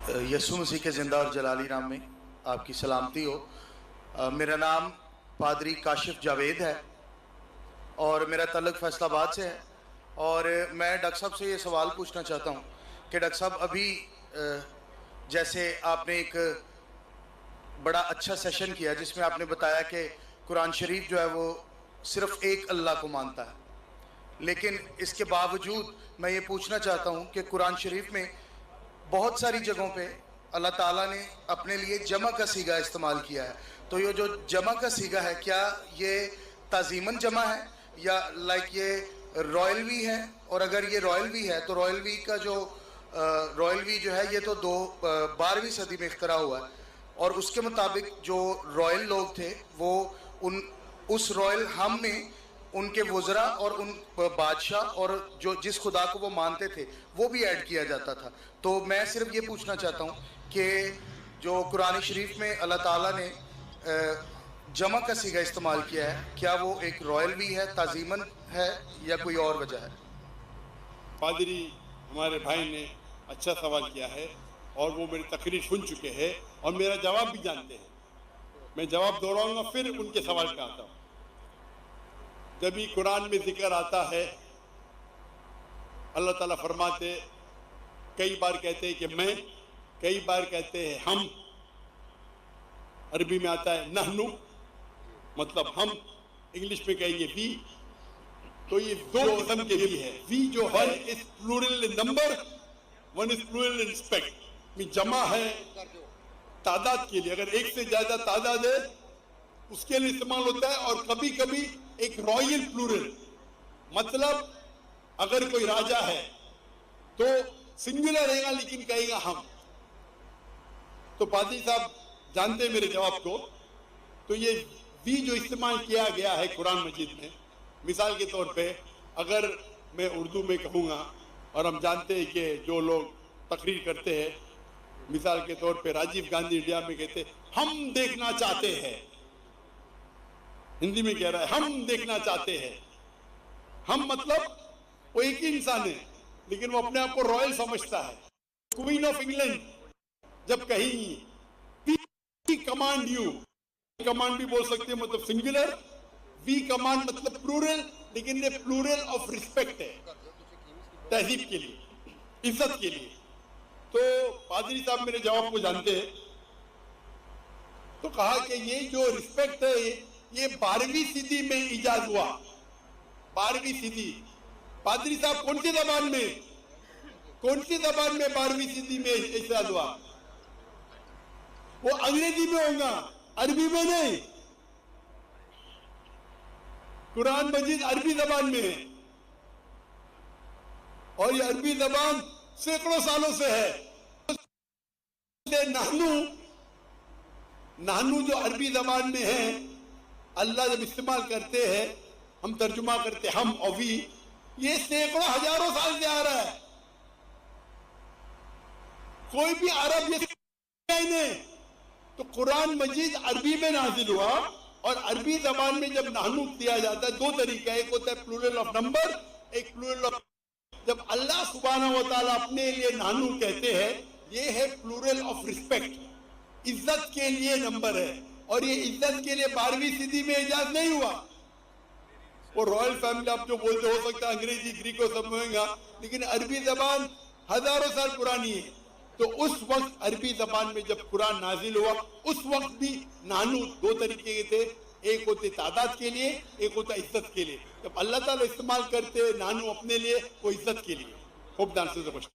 यसु मसीह के ज़िंदा और जलाली नाम में आपकी सलामती हो। मेरा नाम पादरी काशिफ जावेद है और मेरा तल्लुक़ फैसलाबाद से है। और मैं डॉक्टर साहब से ये सवाल पूछना चाहता हूँ कि डॉक्टर साहब अभी जैसे आपने एक बड़ा अच्छा सेशन किया जिसमें आपने बताया कि कुरान शरीफ जो है वो सिर्फ़ एक अल्लाह को मानता है, लेकिन इसके बावजूद मैं ये पूछना चाहता हूँ कि कुरान शरीफ में बहुत सारी जगहों पे अल्लाह ताला ने अपने लिए जमा का सीगा इस्तेमाल किया है। तो ये जो जमा का सीगा है, क्या ये ताज़ीमन जमा है या लाइक ये रॉयल वी है? और अगर ये रॉयल वी है तो रॉयल वी का जो रॉयल वी जो है ये तो 12वीं सदी में इख्तरा हुआ है, और उसके मुताबिक जो रॉयल लोग थे वो उस रॉयल हम में उनके वज़रा और उन बादशाह और जो जिस खुदा को वो मानते थे वो भी ऐड किया जाता था। तो मैं सिर्फ ये पूछना चाहता हूँ कि जो कुरान शरीफ में अल्लाह ताला ने जमा का सीगा इस्तेमाल किया है, क्या वो एक रॉयल भी है, ताज़ीमन है, या कोई और वजह है? पादरी हमारे भाई ने अच्छा सवाल किया है और वो मेरी तकरीर सुन चुके हैं और मेरा जवाब भी जानते हैं। मैं जवाब दोहराऊंगा फिर उनके सवाल पे आता हूँ। जब भी कुरान में जिक्र आता है, अल्लाह ताला फरमाते, कई बार कहते हैं कि मैं, कई बार कहते हैं हम। अरबी में आता है नहनु, मतलब हम, इंग्लिश में कहेंगे वी। तो ये दो किस्म के वी है। वी जो है इस plural in number, one is plural in respect. में जमा है तादाद के लिए, अगर एक से ज्यादा तादाद है उसके लिए इस्तेमाल होता है। और कभी कभी एक रॉयल प्लूरल, मतलब अगर कोई राजा है तो सिंगुलर रहेगा लेकिन कहेगा हम। तो पादरी साहब जानते हैं मेरे जवाब को। तो ये वी जो इस्तेमाल किया गया है कुरान मजीद में, मिसाल के तौर पे अगर मैं उर्दू में कहूँगा, और हम जानते हैं कि जो लोग तकरीर करते हैं, मिसाल के तौर पे राजीव गांधी इंडिया में कहते हम देखना चाहते हैं, हिंदी में कह रहा है हम देखना चाहते हैं। हम मतलब वो एक ही इंसान है लेकिन वो अपने आप को रॉयल समझता है। क्वीन ऑफ इंग्लैंड जब कहेंगी वी कमांड यू, कमांड भी बोल सकते हैं, मतलब सिंगुलर। वी कमांड मतलब प्लूरल, लेकिन ये प्लूरल ऑफ रिस्पेक्ट है, तहजीब के लिए, इज्जत के लिए। तो पादरी साहब मेरे जवाब को जानते हैं। तो कहा कि ये जो रिस्पेक्ट है ये 12वीं सदी में इजाद हुआ। 12वीं सदी। पादरी साहब कौन सी जबान में, कौन सी जबान में 12वीं सदी में इजाद हुआ? वो अंग्रेजी में होगा, अरबी में नहीं। कुरान मजीद अरबी जबान में है और ये अरबी जबान सैकड़ों सालों से है। नानू जो अरबी जबान में है, अल्लाह जब इस्तेमाल करते हैं, हम तर्जुमा करते हम और वी, ये सैकड़ों हजारों साल से आ रहा है। कोई भी अरब ये नहीं। तो कुरान मजीद अरबी में नाजिल हुआ और अरबी जबान में जब नानू दिया जाता है, दो तरीका, एक होता है प्लूरल ऑफ नंबर, एक प्लूरल ऑफ। जब अल्लाह सुब्हानहू व तआला अपने लिए नानू कहते हैं, ये है प्लूरल ऑफ रिस्पेक्ट, इज्जत के लिए नंबर है। और ये इज्जत के लिए 12वीं सदी में इजाद नहीं हुआ। वो रॉयल फैमिली आप जो बोलते हो सकता है अंग्रेजी ग्रीको समझेगा, लेकिन अरबी जबान हजारों साल पुरानी है। तो उस वक्त अरबी जबान में जब कुरान नाजिल हुआ, उस वक्त भी नानू दो तरीके के थे, एक होते तादाद के लिए, एक होता इज्जत के लिए। जब अल्लाह ताला इस्तेमाल करते नानू अपने लिए, वो इज्जत के लिए। Hope the answer is the question.